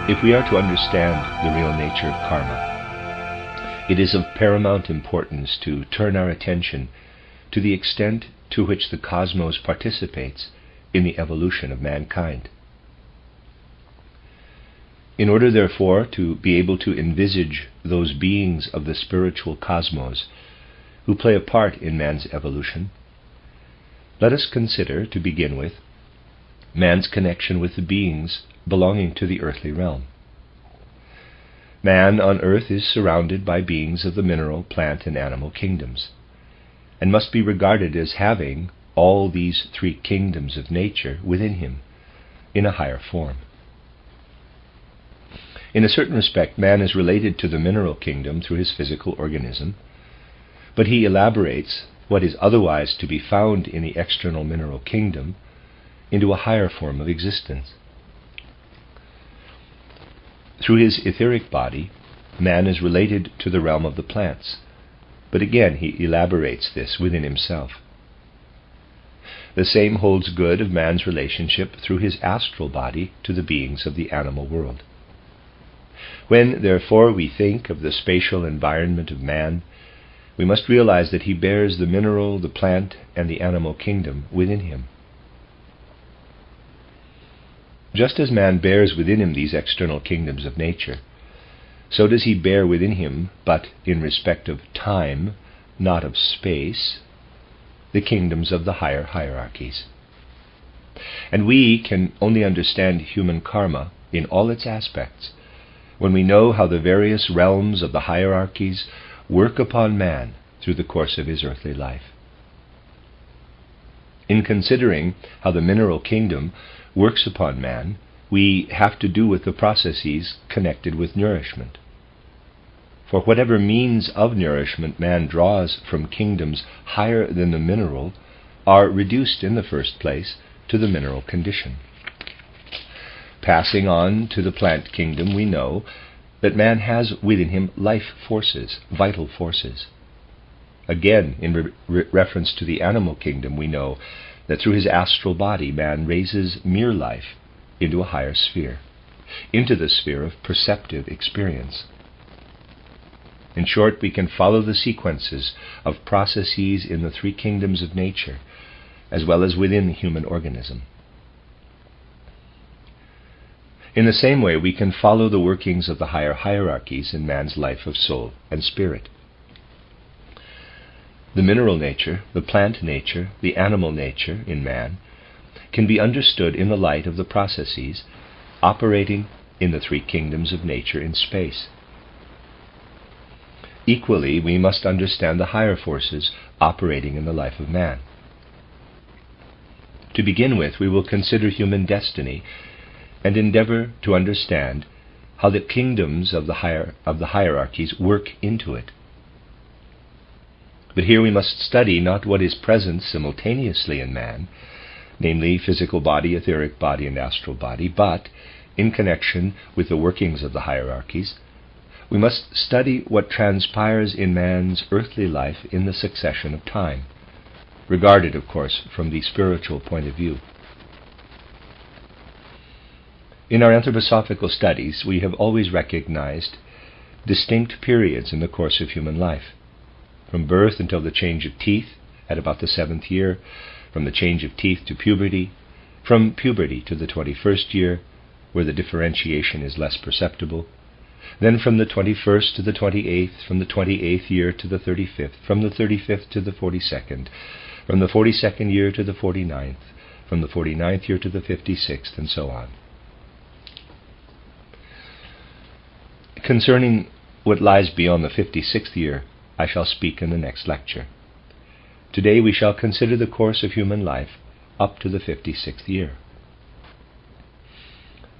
If we are to understand the real nature of karma, it is of paramount importance to turn our attention to the extent to which the cosmos participates in the evolution of mankind. In order, therefore, to be able to envisage those beings of the spiritual cosmos who play a part in man's evolution, let us consider, to begin with, man's connection with the beings belonging to the earthly realm. Man on earth is surrounded by beings of the mineral, plant, and animal kingdoms, and must be regarded as having all these three kingdoms of nature within him in a higher form. In a certain respect, man is related to the mineral kingdom through his physical organism, but he elaborates what is otherwise to be found in the external mineral kingdom into a higher form of existence. Through his etheric body, man is related to the realm of the plants, but again he elaborates this within himself. The same holds good of man's relationship through his astral body to the beings of the animal world. When, therefore, we think of the spatial environment of man, we must realize that he bears the mineral, the plant, and the animal kingdom within him. Just as man bears within him these external kingdoms of nature, so does he bear within him, but in respect of time, not of space, the kingdoms of the higher hierarchies. And we can only understand human karma in all its aspects when we know how the various realms of the hierarchies work upon man through the course of his earthly life. In considering how the mineral kingdom works upon man, we have to do with the processes connected with nourishment. For whatever means of nourishment man draws from kingdoms higher than the mineral are reduced in the first place to the mineral condition. Passing on to the plant kingdom, we know that man has within him life forces, vital forces. Again, in reference to the animal kingdom, we know that through his astral body man raises mere life into a higher sphere, into the sphere of perceptive experience. In short, we can follow the sequences of processes in the three kingdoms of nature, as well as within the human organism. In the same way, we can follow the workings of the higher hierarchies in man's life of soul and spirit. The mineral nature, the plant nature, the animal nature in man can be understood in the light of the processes operating in the three kingdoms of nature in space. Equally, we must understand the higher forces operating in the life of man. To begin with, we will consider human destiny and endeavor to understand how the kingdoms of the hierarchies work into it. But here we must study not what is present simultaneously in man, namely physical body, etheric body, and astral body, but in connection with the workings of the hierarchies, we must study what transpires in man's earthly life in the succession of time, regarded, of course, from the spiritual point of view. In our anthroposophical studies, we have always recognized distinct periods in the course of human life, from birth until the change of teeth at about the 7th year, from the change of teeth to puberty, from puberty to the 21st year, where the differentiation is less perceptible, then from the 21st to the 28th, from the 28th year to the 35th, from the 35th to the 42nd, from the 42nd year to the 49th, from the 49th year to the 56th, and so on. Concerning what lies beyond the 56th year, I shall speak in the next lecture. Today we shall consider the course of human life up to the 56th year.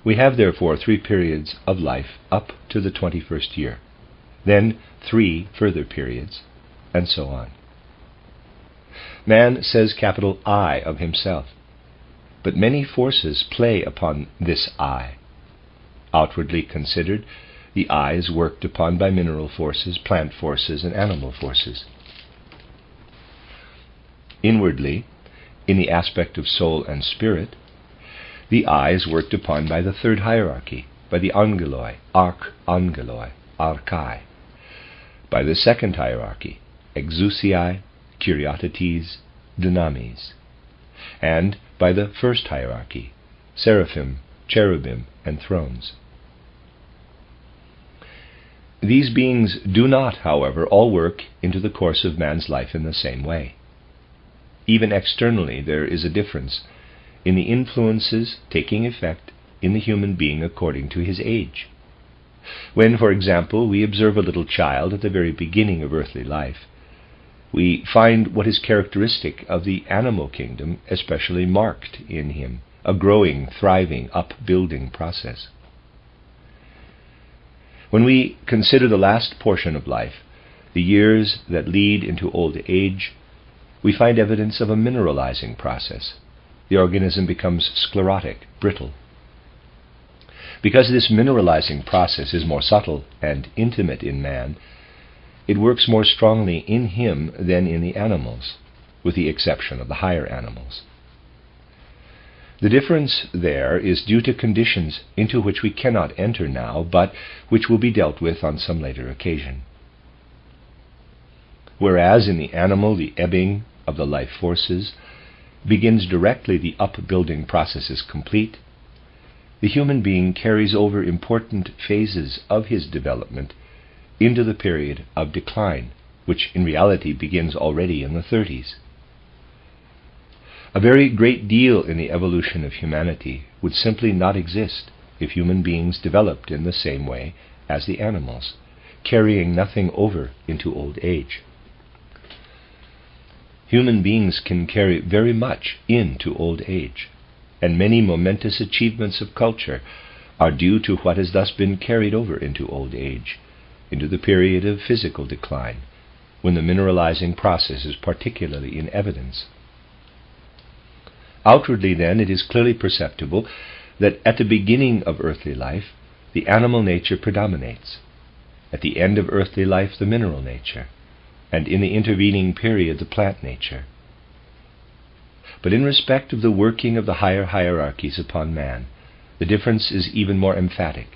We have therefore 3 periods of life up to the 21st year, then 3 further periods, and so on. Man says capital I of himself, but many forces play upon this I. Outwardly considered, the I is worked upon by mineral forces, plant forces, and animal forces. Inwardly, in the aspect of soul and spirit, the I is worked upon by the third hierarchy, by the angeloi, archangeloi, archai, by the second hierarchy, exousiai, Kyriatetes, dunamis, and by the first hierarchy, seraphim, cherubim, and thrones. These beings do not, however, all work into the course of man's life in the same way. Even externally there is a difference in the influences taking effect in the human being according to his age. When, for example, we observe a little child at the very beginning of earthly life, we find what is characteristic of the animal kingdom especially marked in him, a growing, thriving, upbuilding process. When we consider the last portion of life, the years that lead into old age, we find evidence of a mineralizing process. The organism becomes sclerotic, brittle. Because this mineralizing process is more subtle and intimate in man, it works more strongly in him than in the animals, with the exception of the higher animals. The difference there is due to conditions into which we cannot enter now, but which will be dealt with on some later occasion. Whereas in the animal the ebbing of the life forces begins directly the upbuilding process is complete, the human being carries over important phases of his development into the period of decline, which in reality begins already in the 30s. A very great deal in the evolution of humanity would simply not exist if human beings developed in the same way as the animals, carrying nothing over into old age. Human beings can carry very much into old age, and many momentous achievements of culture are due to what has thus been carried over into old age, into the period of physical decline, when the mineralizing process is particularly in evidence. Outwardly, then, it is clearly perceptible that at the beginning of earthly life, the animal nature predominates, at the end of earthly life, the mineral nature, and in the intervening period, the plant nature. But in respect of the working of the higher hierarchies upon man, the difference is even more emphatic.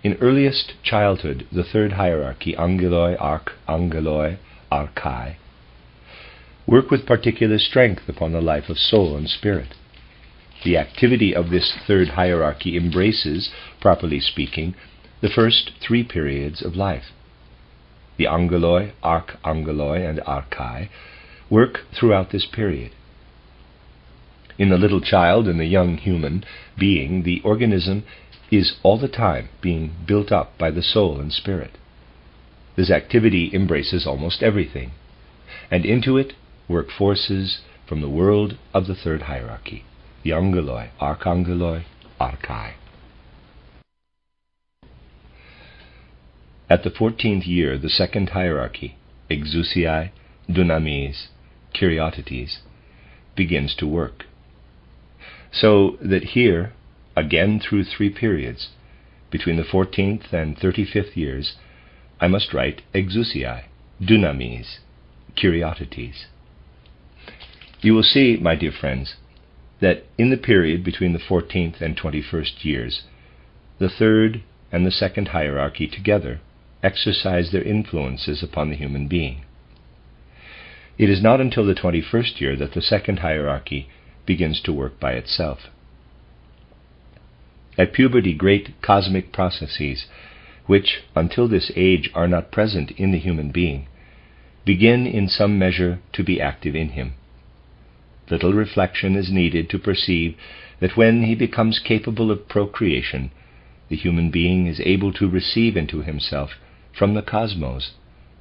In earliest childhood, the third hierarchy, angeloi, archangeloi, archai, work with particular strength upon the life of soul and spirit. The activity of this third hierarchy embraces, properly speaking, the first 3 periods of life. The angeloi, archangeloi, and archai work throughout this period. In the little child and the young human being, the organism is all the time being built up by the soul and spirit. This activity embraces almost everything, and into it work forces from the world of the third hierarchy, the angeloi, archangeloi, archai. At the 14th year, the second hierarchy, exousiai, dunamis, Kyriatetes, begins to work. So that here, again through 3 periods, between the 14th and 35th years, I must write exousiai, dunamis, Kyriatetes. You will see, my dear friends, that in the period between the 14th and 21st years, the third and the second hierarchy together exercise their influences upon the human being. It is not until the 21st year that the second hierarchy begins to work by itself. At puberty, great cosmic processes, which until this age are not present in the human being, begin in some measure to be active in him. Little reflection is needed to perceive that when he becomes capable of procreation, the human being is able to receive into himself from the cosmos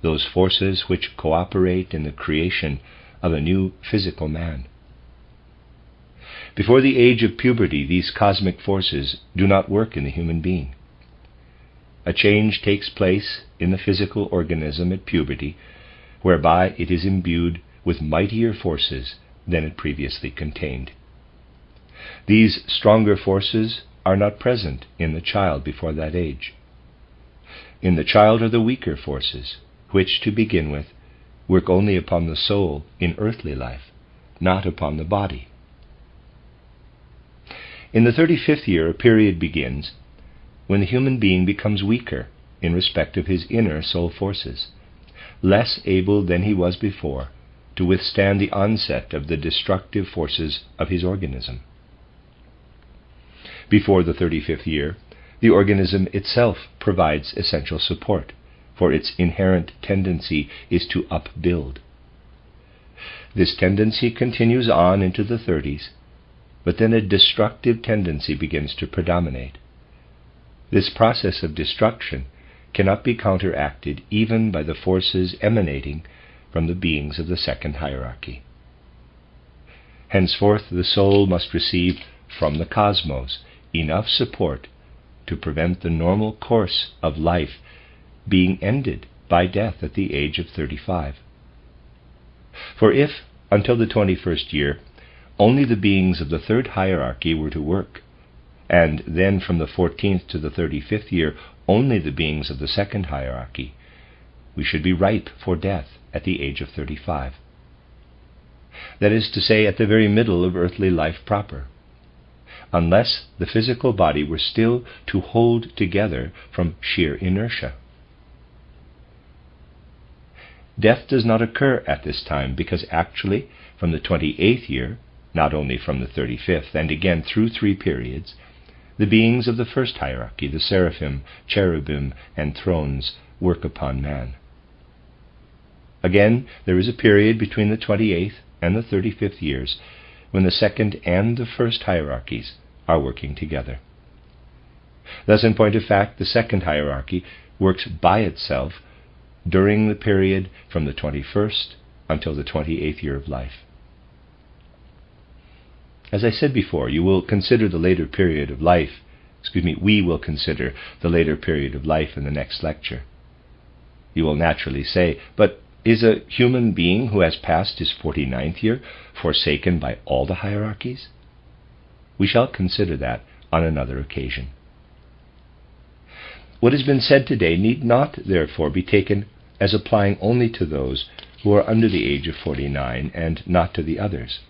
those forces which cooperate in the creation of a new physical man. Before the age of puberty, these cosmic forces do not work in the human being. A change takes place in the physical organism at puberty, whereby it is imbued with mightier forces than it previously contained. These stronger forces are not present in the child before that age. In the child are the weaker forces, which, to begin with, work only upon the soul in earthly life, not upon the body. In the 35th year, a period begins when the human being becomes weaker in respect of his inner soul forces, less able than he was before to withstand the onset of the destructive forces of his organism. Before the 35th year, the organism itself provides essential support, for its inherent tendency is to upbuild. This tendency continues on into the 30s, but then a destructive tendency begins to predominate. This process of destruction cannot be counteracted even by the forces emanating from the beings of the second hierarchy. Henceforth, the soul must receive from the cosmos enough support to prevent the normal course of life being ended by death at the age of 35. For if, until the 21st year, only the beings of the third hierarchy were to work, and then from the 14th to the 35th year only the beings of the second hierarchy, we should be ripe for death at the age of 35. That is to say, at the very middle of earthly life proper, unless the physical body were still to hold together from sheer inertia. Death does not occur at this time because actually, from the 28th year, not only from the 35th, and again through 3 periods, the beings of the first hierarchy, the seraphim, cherubim, and thrones, work upon man. Again, there is a period between the 28th and the 35th years when the second and the first hierarchies are working together. Thus, in point of fact, the second hierarchy works by itself during the period from the 21st until the 28th year of life. As I said before, we will consider the later period of life in the next lecture. You will naturally say, but is a human being who has passed his 49th year forsaken by all the hierarchies? We shall consider that on another occasion. What has been said today need not, therefore, be taken as applying only to those who are under the age of 49 and not to the others.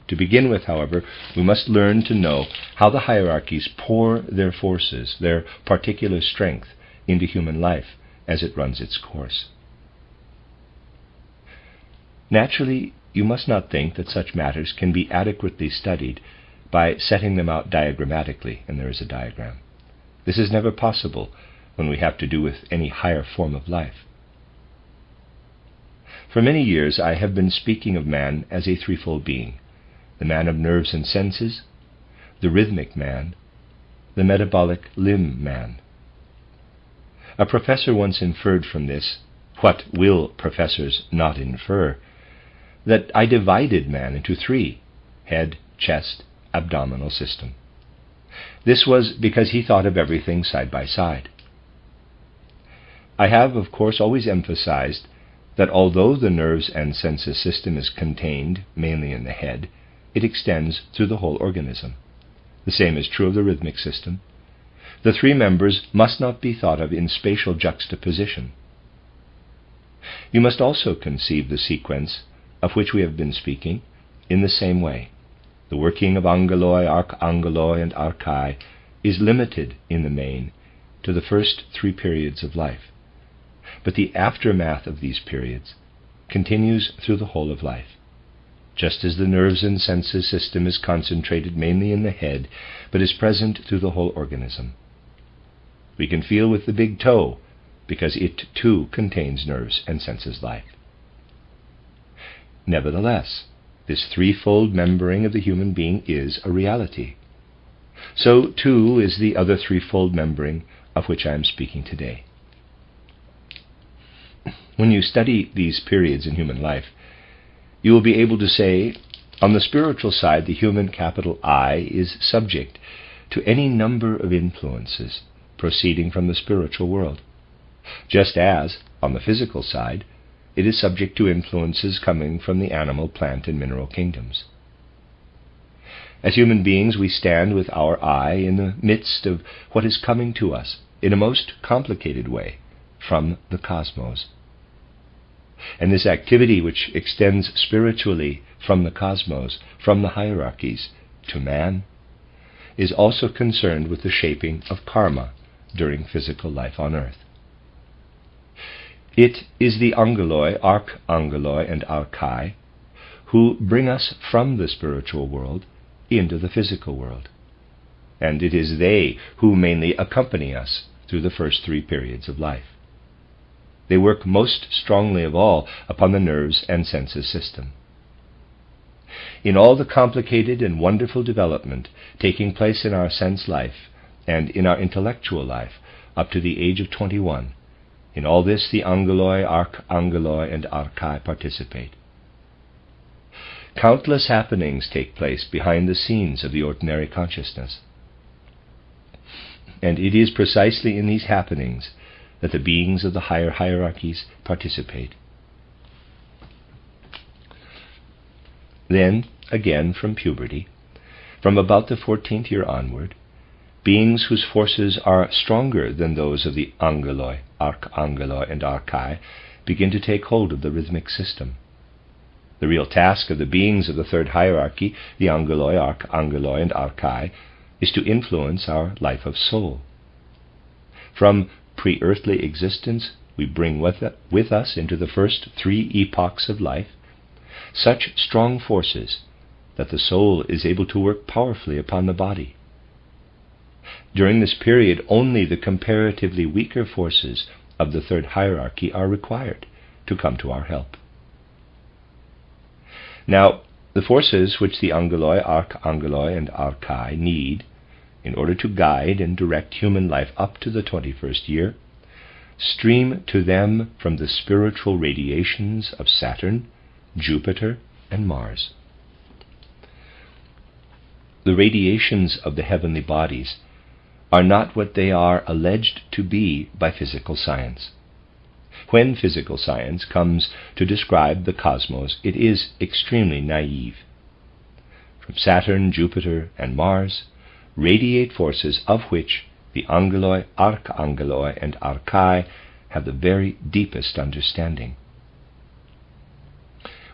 To begin with, however, we must learn to know how the hierarchies pour their forces, their particular strength, into human life as it runs its course. Naturally, you must not think that such matters can be adequately studied by setting them out diagrammatically, and there is a diagram. This is never possible when we have to do with any higher form of life. For many years I have been speaking of man as a threefold being: the man of nerves and senses, the rhythmic man, the metabolic limb man. A professor once inferred from this, what will professors not infer, that I divided man into 3, head, chest, abdominal system. This was because he thought of everything side by side. I have, of course, always emphasized that although the nerves and senses system is contained mainly in the head, it extends through the whole organism. The same is true of the rhythmic system. The 3 members must not be thought of in spatial juxtaposition. You must also conceive the sequence of which we have been speaking in the same way. The working of angeloi, archangeloi, and archai is limited in the main to the first 3 periods of life, but the aftermath of these periods continues through the whole of life. Just as the nerves and senses system is concentrated mainly in the head, but is present through the whole organism. We can feel with the big toe, because it too contains nerves and senses life. Nevertheless, this threefold membering of the human being is a reality. So too is the other threefold membering of which I am speaking today. When you study these periods in human life, you will be able to say, on the spiritual side, the human capital I is subject to any number of influences proceeding from the spiritual world, just as, on the physical side, it is subject to influences coming from the animal, plant, and mineral kingdoms. As human beings, we stand with our I in the midst of what is coming to us in a most complicated way from the cosmos. And this activity, which extends spiritually from the cosmos, from the hierarchies, to man, is also concerned with the shaping of karma during physical life on earth. It is the angeloi, archangeloi, and archai who bring us from the spiritual world into the physical world, and it is they who mainly accompany us through the first 3 periods of life. They work most strongly of all upon the nerves and senses system. In all the complicated and wonderful development taking place in our sense life and in our intellectual life up to the age of 21, in all this the angeloi, archangeloi, and archai participate. Countless happenings take place behind the scenes of the ordinary consciousness, and it is precisely in these happenings that the beings of the higher hierarchies participate. Then, again from puberty, from about the 14th year onward, beings whose forces are stronger than those of the angeloi, archangeloi, and archai begin to take hold of the rhythmic system. The real task of the beings of the 3rd hierarchy, the angeloi, archangeloi, and archai, is to influence our life of soul. From pre-earthly existence, we bring with us into the first 3 epochs of life such strong forces that the soul is able to work powerfully upon the body. During this period, only the comparatively weaker forces of the 3rd hierarchy are required to come to our help. Now, the forces which the angeloi, archangeloi, and archai need in order to guide and direct human life up to the 21st year stream to them from the spiritual radiations of Saturn, Jupiter, and Mars. The radiations of the heavenly bodies are not what they are alleged to be by physical science. When physical science comes to describe the cosmos, it is extremely naive. From Saturn, Jupiter, and Mars radiate forces of which the angeloi, archangeloi, and archai have the very deepest understanding.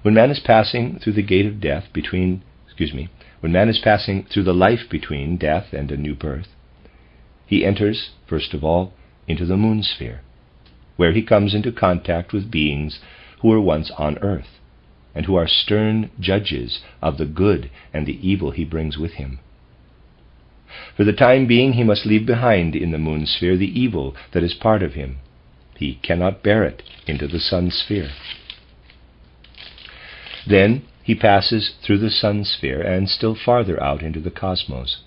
When man is passing through the gate of death when man is passing through the life between death and a new birth, he enters, first of all, into the moon sphere, where he comes into contact with beings who were once on earth, and who are stern judges of the good and the evil he brings with him. For the time being, he must leave behind in the moon sphere the evil that is part of him. He cannot bear it into the sun sphere. Then he passes through the sun sphere and still farther out into the cosmos.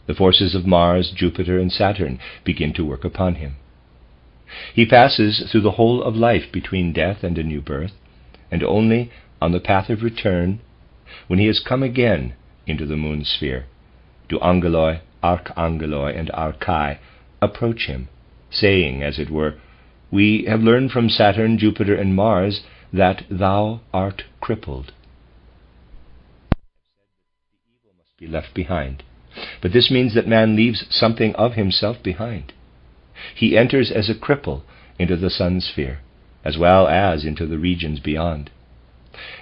The forces of Mars, Jupiter, and Saturn begin to work upon him. He passes through the whole of life between death and a new birth, and only on the path of return, when he has come again into the moon sphere, do angeloi, archangeloi, and archai approach him, saying, as it were, "We have learned from Saturn, Jupiter, and Mars that thou art crippled." The evil must be left behind. But this means that man leaves something of himself behind. He enters as a cripple into the sun sphere, as well as into the regions beyond.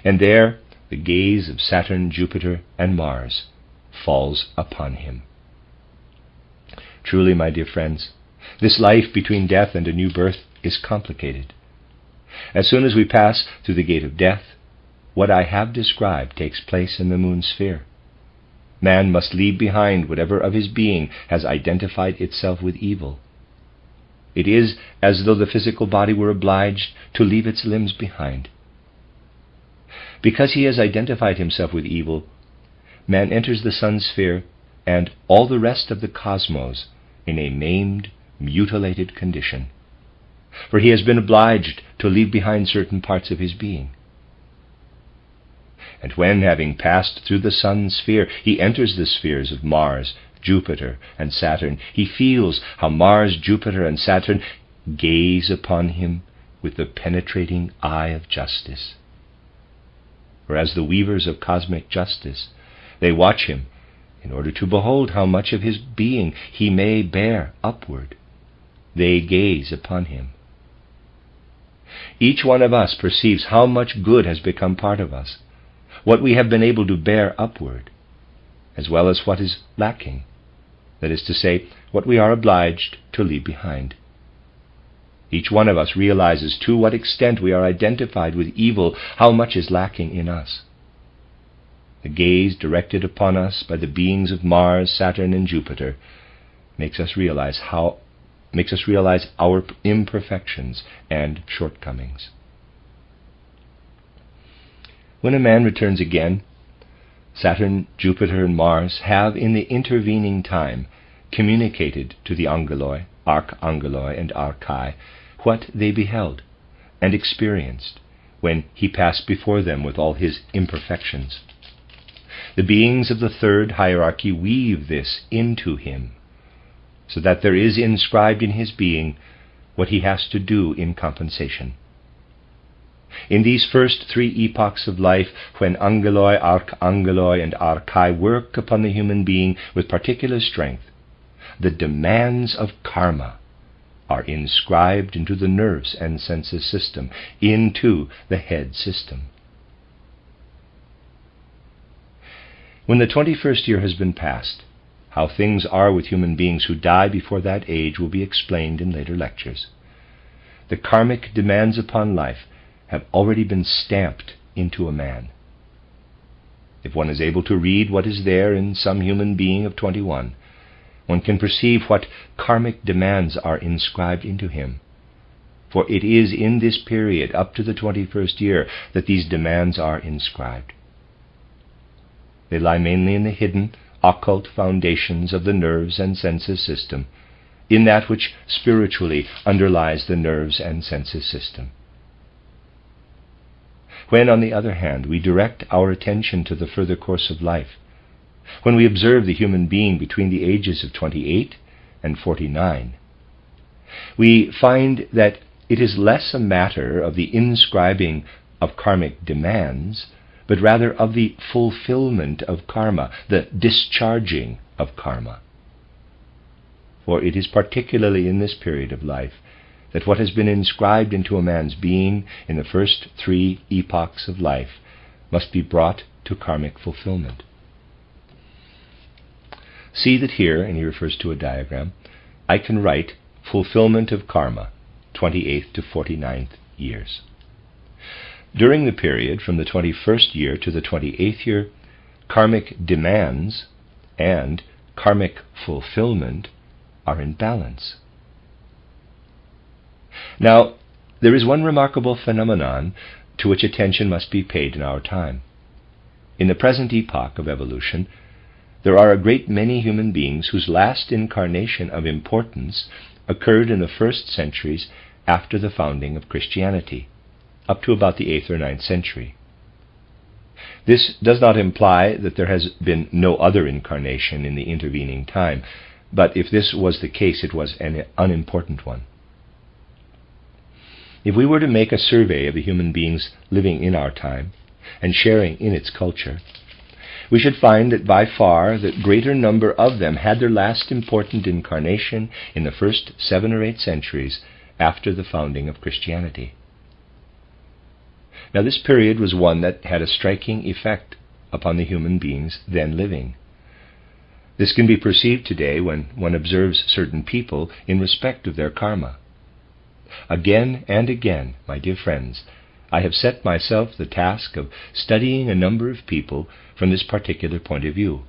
And there the gaze of Saturn, Jupiter, and Mars falls upon him. Truly, my dear friends, this life between death and a new birth is complicated. As soon as we pass through the gate of death, what I have described takes place in the moon sphere. Man must leave behind whatever of his being has identified itself with evil. It is as though the physical body were obliged to leave its limbs behind. Because he has identified himself with evil, man enters the sun sphere and all the rest of the cosmos in a maimed, mutilated condition. For he has been obliged to leave behind certain parts of his being. And when, having passed through the sun sphere, he enters the spheres of Mars, Jupiter, and Saturn, he feels how Mars, Jupiter, and Saturn gaze upon him with the penetrating eye of justice. For as the weavers of cosmic justice, they watch him in order to behold how much of his being he may bear upward. They gaze upon him. Each one of us perceives how much good has become part of us, what we have been able to bear upward, as well as what is lacking that is to say, what we are obliged to leave behind. Each one of us realizes to what extent we are identified with evil, how much is lacking in us. The gaze directed upon us by the beings of Mars, Saturn, and Jupiter makes us realize our imperfections and shortcomings. When a man returns again, Saturn, Jupiter, and Mars have in the intervening time communicated to the angeloi, archangeloi, and archai what they beheld and experienced when he passed before them with all his imperfections. The beings of the third hierarchy weave this into him, so that there is inscribed in his being what he has to do in compensation. In these first 3 epochs of life, when angeloi, archangeloi, and archai work upon the human being with particular strength, the demands of karma are inscribed into the nerves and senses system, into the head system. When the 21st year has been passed, how things are with human beings who die before that age will be explained in later lectures. The karmic demands upon life have already been stamped into a man. If one is able to read what is there in some human being of 21, one can perceive what karmic demands are inscribed into him. For it is in this period, up to the 21st year, that these demands are inscribed. They lie mainly in the hidden, occult foundations of the nerves and senses system, in that which spiritually underlies the nerves and senses system. When, on the other hand, we direct our attention to the further course of life, when we observe the human being between the ages of 28 and 49, we find that it is less a matter of the inscribing of karmic demands, but rather of the fulfillment of karma, the discharging of karma. For it is particularly in this period of life that what has been inscribed into a man's being in the first 3 epochs of life must be brought to karmic fulfillment. See that here, and he refers to a diagram, I can write fulfillment of karma, 28th to 49th years. During the period from the 21st year to the 28th year, karmic demands and karmic fulfillment are in balance. Now, there is one remarkable phenomenon to which attention must be paid in our time. In the present epoch of evolution, there are a great many human beings whose last incarnation of importance occurred in the first centuries after the founding of Christianity, up to about the 8th or 9th century. This does not imply that there has been no other incarnation in the intervening time, but if this was the case, it was an unimportant one. If we were to make a survey of the human beings living in our time and sharing in its culture, we should find that by far the greater number of them had their last important incarnation in the first 7 or 8 centuries after the founding of Christianity. Now, this period was one that had a striking effect upon the human beings then living. This can be perceived today when one observes certain people in respect of their karma. Again and again, my dear friends, I have set myself the task of studying a number of people from this particular point of view.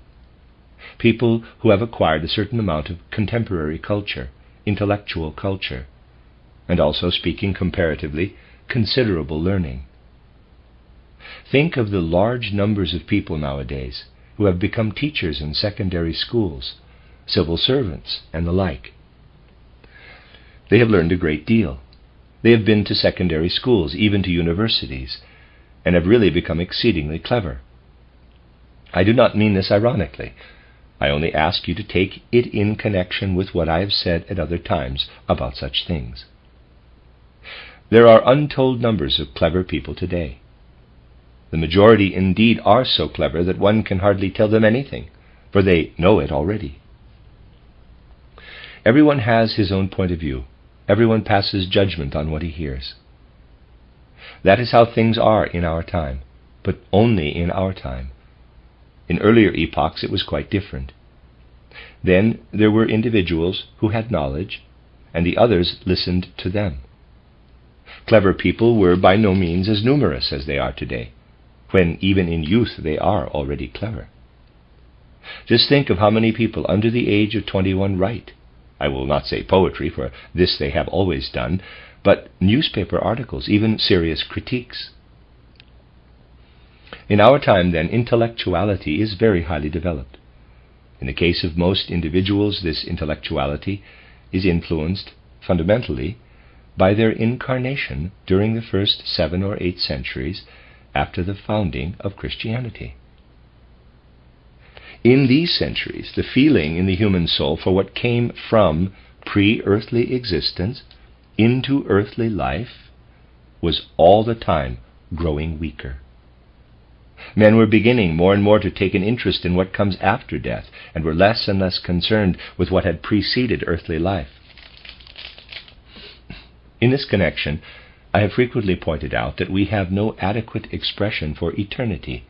People who have acquired a certain amount of contemporary culture, intellectual culture, and also, speaking comparatively, considerable learning. Think of the large numbers of people nowadays who have become teachers in secondary schools, civil servants, and the like. They have learned a great deal. They have been to secondary schools, even to universities, and have really become exceedingly clever. I do not mean this ironically. I only ask you to take it in connection with what I have said at other times about such things. There are untold numbers of clever people today. The majority indeed are so clever that one can hardly tell them anything, for they know it already. Everyone has his own point of view. Everyone passes judgment on what he hears. That is how things are in our time, but only in our time. In earlier epochs it was quite different. Then there were individuals who had knowledge, and the others listened to them. Clever people were by no means as numerous as they are today, when even in youth they are already clever. Just think of how many people under the age of 21 write. I will not say poetry, for this they have always done, but newspaper articles, even serious critiques. In our time, then, intellectuality is very highly developed. In the case of most individuals, this intellectuality is influenced, fundamentally, by their incarnation during the first 7 or 8 centuries after the founding of Christianity. In these centuries, the feeling in the human soul for what came from pre-earthly existence into earthly life was all the time growing weaker. Men were beginning more and more to take an interest in what comes after death, and were less and less concerned with what had preceded earthly life. In this connection, I have frequently pointed out that we have no adequate expression for eternity,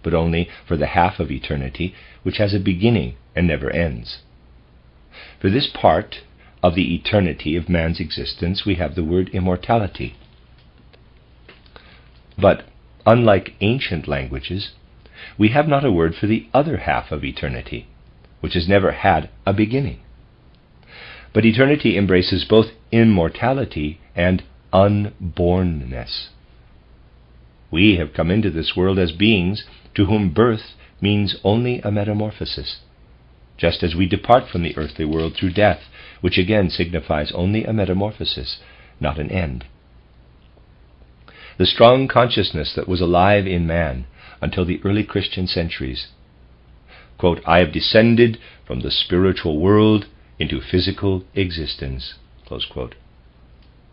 but only for the half of eternity which has a beginning and never ends. For this part of the eternity of man's existence we have the word immortality. But unlike ancient languages, we have not a word for the other half of eternity, which has never had a beginning. But eternity embraces both immortality and unborn-ness. We have come into this world as beings to whom birth means only a metamorphosis, just as we depart from the earthly world through death, which again signifies only a metamorphosis, not an end. The strong consciousness that was alive in man until the early Christian centuries, quote, "I have descended from the spiritual world into physical existence," close quote.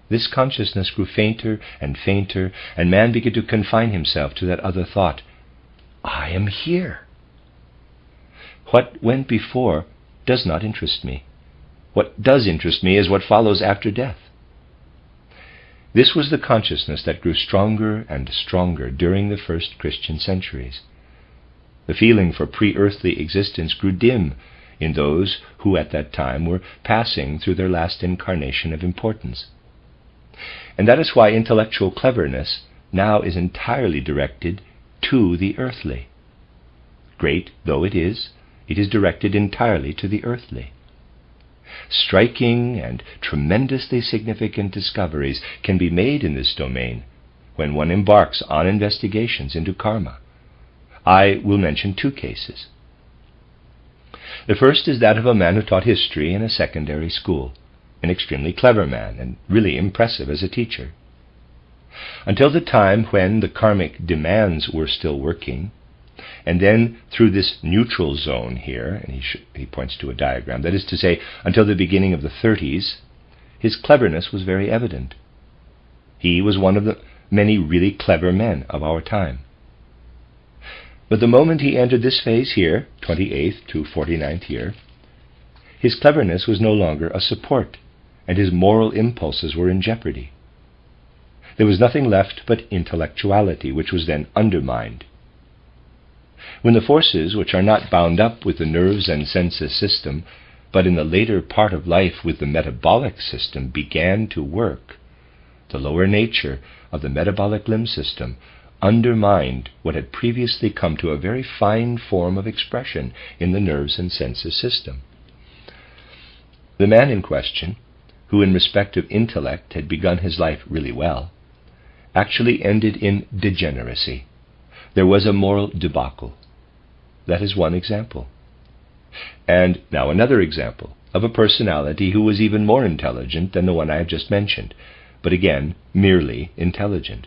This consciousness grew fainter and fainter, and man began to confine himself to that other thought, "I am here." What went before does not interest me. What does interest me is what follows after death. This was the consciousness that grew stronger and stronger during the first Christian centuries. The feeling for pre-earthly existence grew dim in those who at that time were passing through their last incarnation of importance. And that is why intellectual cleverness now is entirely directed to the earthly. Great though it is directed entirely to the earthly. Striking and tremendously significant discoveries can be made in this domain when one embarks on investigations into karma. I will mention 2 cases. The first is that of a man who taught history in a secondary school, an extremely clever man and really impressive as a teacher. Until the time when the karmic demands were still working, and then through this neutral zone here, and he points to a diagram, that is to say, until the beginning of the 30s, his cleverness was very evident. He was one of the many really clever men of our time. But the moment he entered this phase here, 28th to 49th year, his cleverness was no longer a support, and his moral impulses were in jeopardy. There was nothing left but intellectuality, which was then undermined. When the forces which are not bound up with the nerves and senses system, but in the later part of life with the metabolic system, began to work, the lower nature of the metabolic limb system undermined what had previously come to a very fine form of expression in the nerves and senses system. The man in question, who in respect of intellect had begun his life really well, actually ended in degeneracy. There was a moral debacle. That is one example. And now another example of a personality who was even more intelligent than the one I have just mentioned, but again, merely intelligent.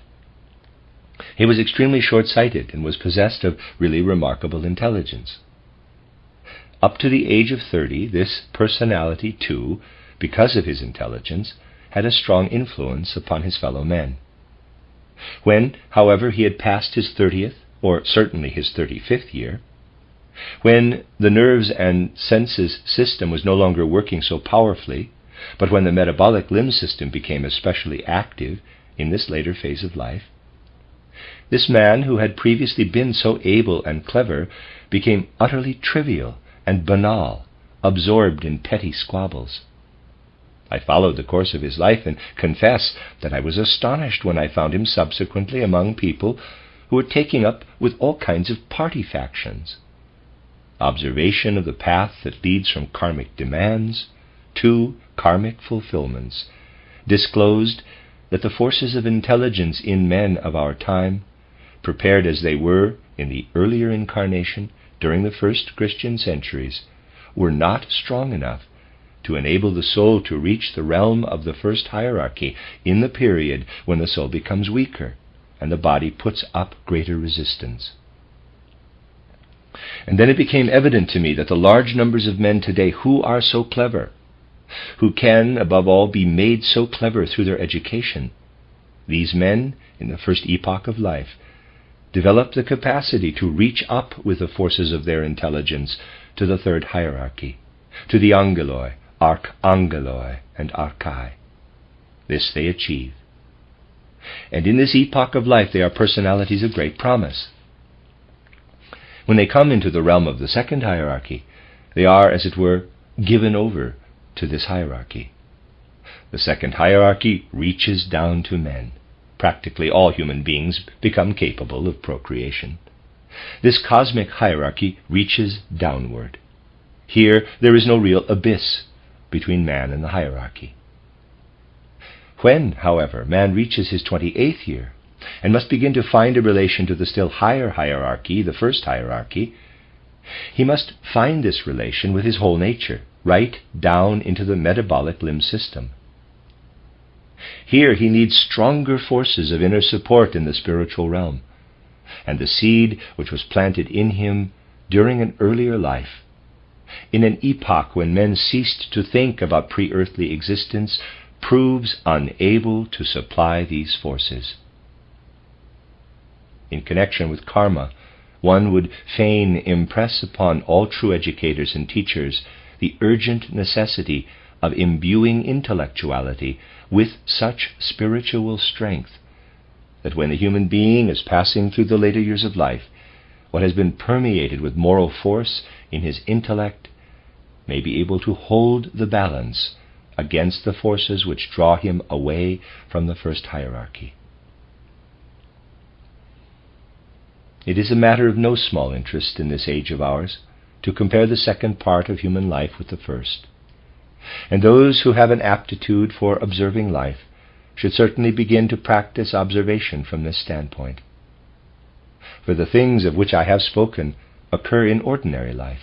He was extremely short-sighted and was possessed of really remarkable intelligence. Up to the age of 30, this personality, too, because of his intelligence, had a strong influence upon his fellow men. When, however, he had passed his 30th, or certainly his 35th year, when the nerves and senses system was no longer working so powerfully, but when the metabolic limb system became especially active in this later phase of life, this man, who had previously been so able and clever, became utterly trivial and banal absorbed in petty squabbles. I followed the course of his life and confess that I was astonished when I found him subsequently among people who were taking up with all kinds of party factions. Observation of the path that leads from karmic demands to karmic fulfilments disclosed that the forces of intelligence in men of our time, prepared as they were in the earlier incarnation during the first Christian centuries, were not strong enough to enable the soul to reach the realm of the first hierarchy in the period when the soul becomes weaker and the body puts up greater resistance. And then it became evident to me that the large numbers of men today who are so clever, who can, above all, be made so clever through their education, these men, in the first epoch of life, develop the capacity to reach up with the forces of their intelligence to the third hierarchy, to the angeloi, archangeloi, and archai. This they achieve. And in this epoch of life they are personalities of great promise. When they come into the realm of the second hierarchy, they are, as it were, given over to this hierarchy. The second hierarchy reaches down to men. Practically all human beings become capable of procreation. This cosmic hierarchy reaches downward. Here there is no real abyss between man and the hierarchy. When, however, man reaches his 28th year and must begin to find a relation to the still higher hierarchy, the first hierarchy, he must find this relation with his whole nature, right down into the metabolic limb system. Here he needs stronger forces of inner support in the spiritual realm, and the seed which was planted in him during an earlier life, in an epoch when men ceased to think about pre-earthly existence, proves unable to supply these forces. In connection with karma, one would fain impress upon all true educators and teachers the urgent necessity of imbuing intellectuality with such spiritual strength that when the human being is passing through the later years of life, what has been permeated with moral force in his intellect may be able to hold the balance against the forces which draw him away from the first hierarchy. It is a matter of no small interest in this age of ours to compare the second part of human life with the first. And those who have an aptitude for observing life should certainly begin to practice observation from this standpoint. For the things of which I have spoken occur in ordinary life.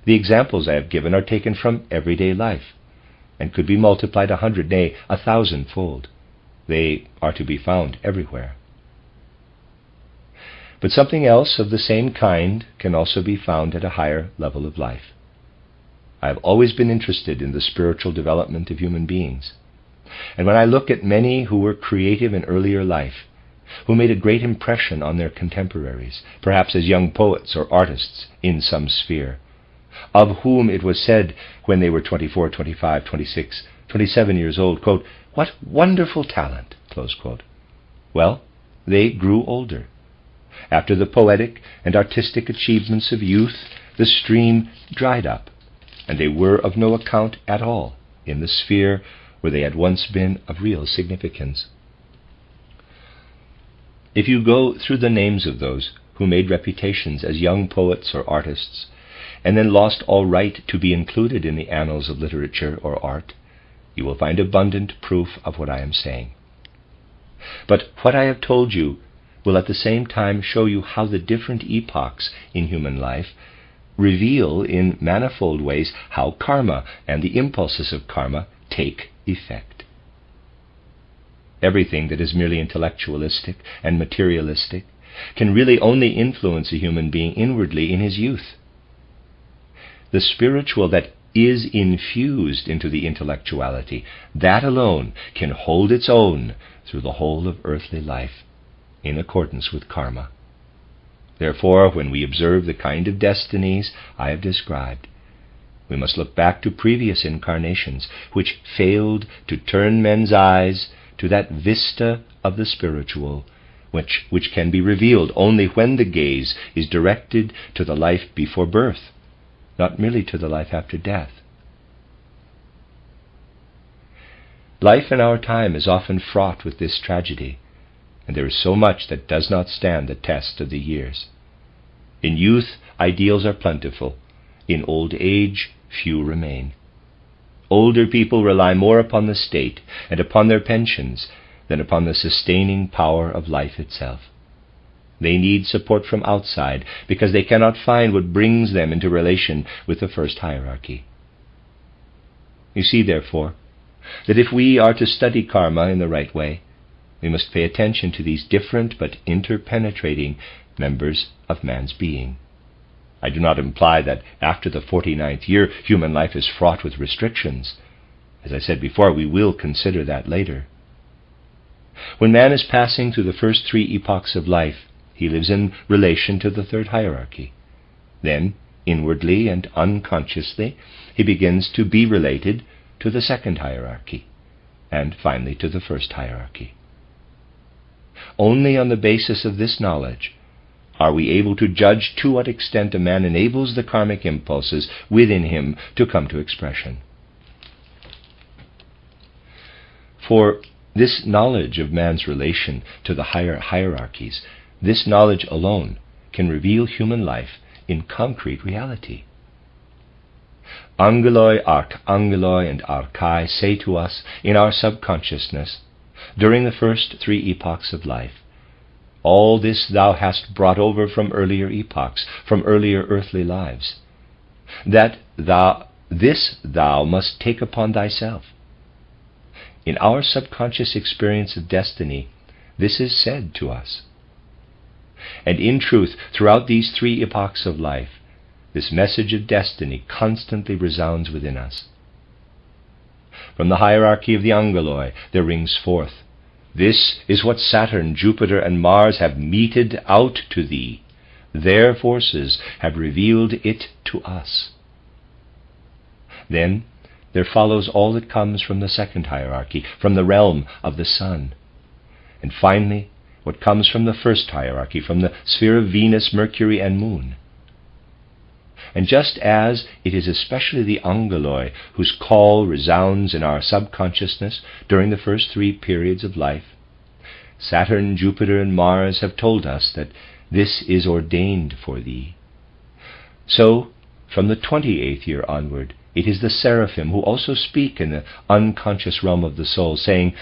The examples I have given are taken from everyday life, and could be multiplied 100, nay, 1,000-fold. They are to be found everywhere. But something else of the same kind can also be found at a higher level of life. I have always been interested in the spiritual development of human beings. And when I look at many who were creative in earlier life, who made a great impression on their contemporaries, perhaps as young poets or artists in some sphere, of whom it was said when they were 24, 25, 26, 27 years old, quote, "What wonderful talent," close quote. Well, they grew older. After the poetic and artistic achievements of youth, the stream dried up, and they were of no account at all in the sphere where they had once been of real significance. If you go through the names of those who made reputations as young poets or artists, and then lost all right to be included in the annals of literature or art, you will find abundant proof of what I am saying. But what I have told you will at the same time show you how the different epochs in human life reveal in manifold ways how karma and the impulses of karma take effect. Everything that is merely intellectualistic and materialistic can really only influence a human being inwardly in his youth. The spiritual that is infused into the intellectuality, that alone can hold its own through the whole of earthly life, in accordance with karma. Therefore, when we observe the kind of destinies I have described, we must look back to previous incarnations which failed to turn men's eyes to that vista of the spiritual, which can be revealed only when the gaze is directed to the life before birth, not merely to the life after death. Life in our time is often fraught with this tragedy, and there is so much that does not stand the test of the years. In youth, ideals are plentiful. In old age, few remain. Older people rely more upon the state and upon their pensions than upon the sustaining power of life itself. They need support from outside because they cannot find what brings them into relation with the first hierarchy. You see, therefore, that if we are to study karma in the right way, we must pay attention to these different but interpenetrating members of man's being. I do not imply that after the 49th year human life is fraught with restrictions. As I said before, we will consider that later. When man is passing through the first 3 epochs of life, he lives in relation to the third hierarchy. Then, inwardly and unconsciously, he begins to be related to the second hierarchy, and finally to the first hierarchy. Only on the basis of this knowledge are we able to judge to what extent a man enables the karmic impulses within him to come to expression. For this knowledge of man's relation to the higher hierarchies, this knowledge alone can reveal human life in concrete reality. Angeloi, archangeloi, and archai say to us in our subconsciousness, during the first 3 epochs of life, all this thou hast brought over from earlier epochs, from earlier earthly lives, that thou must take upon thyself. In our subconscious experience of destiny, this is said to us. And in truth, throughout these 3 epochs of life, this message of destiny constantly resounds within us. From the hierarchy of the angeloi there rings forth, "This is what Saturn, Jupiter, and Mars have meted out to thee. Their forces have revealed it to us." Then there follows all that comes from the second hierarchy, from the realm of the sun. And finally, what comes from the first hierarchy, from the sphere of Venus, Mercury, and Moon. And just as it is especially the angeloi whose call resounds in our subconsciousness during the first 3 periods of life, Saturn, Jupiter, and Mars have told us that this is ordained for thee. So, from the 28th year onward, it is the seraphim who also speak in the unconscious realm of the soul, saying,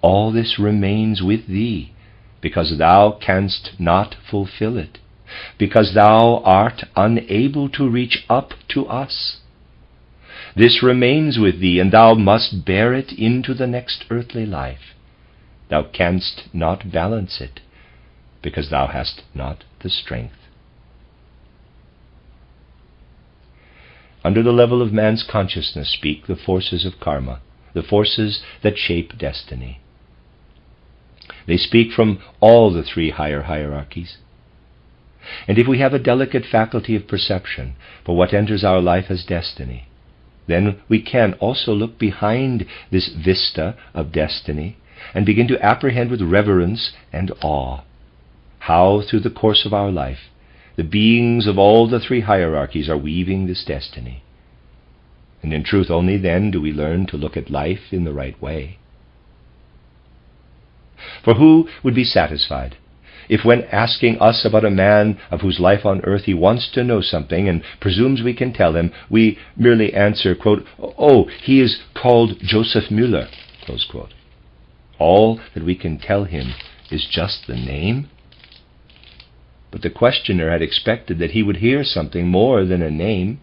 "All this remains with thee, because thou canst not fulfill it, because thou art unable to reach up to us. This remains with thee, and thou must bear it into the next earthly life. Thou canst not balance it, because thou hast not the strength." Under the level of man's consciousness speak the forces of karma, the forces that shape destiny. They speak from all the 3 higher hierarchies. And if we have a delicate faculty of perception for what enters our life as destiny, then we can also look behind this vista of destiny and begin to apprehend with reverence and awe how, through the course of our life, the beings of all the 3 hierarchies are weaving this destiny. And in truth, only then do we learn to look at life in the right way. For who would be satisfied if, when asking us about a man of whose life on earth he wants to know something and presumes we can tell him, we merely answer, quote, "Oh, he is called Joseph Müller," close quote. All that we can tell him is just the name? But the questioner had expected that he would hear something more than a name,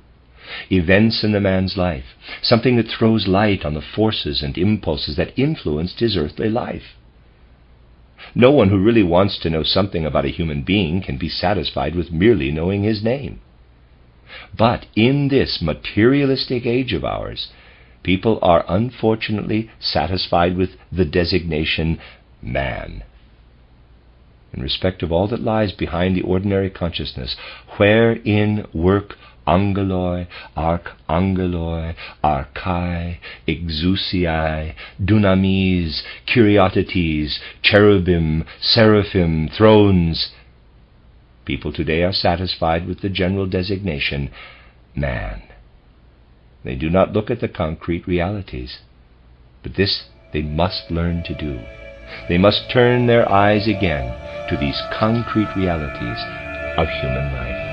events in the man's life, something that throws light on the forces and impulses that influenced his earthly life. No one who really wants to know something about a human being can be satisfied with merely knowing his name. But in this materialistic age of ours, people are unfortunately satisfied with the designation man. In respect of all that lies behind the ordinary consciousness, wherein work angeloi, archangeloi, archai, exousiai, dunamis, kuriotetes, cherubim, seraphim, thrones, people today are satisfied with the general designation man. They do not look at the concrete realities, but this they must learn to do. They must turn their eyes again to these concrete realities of human life.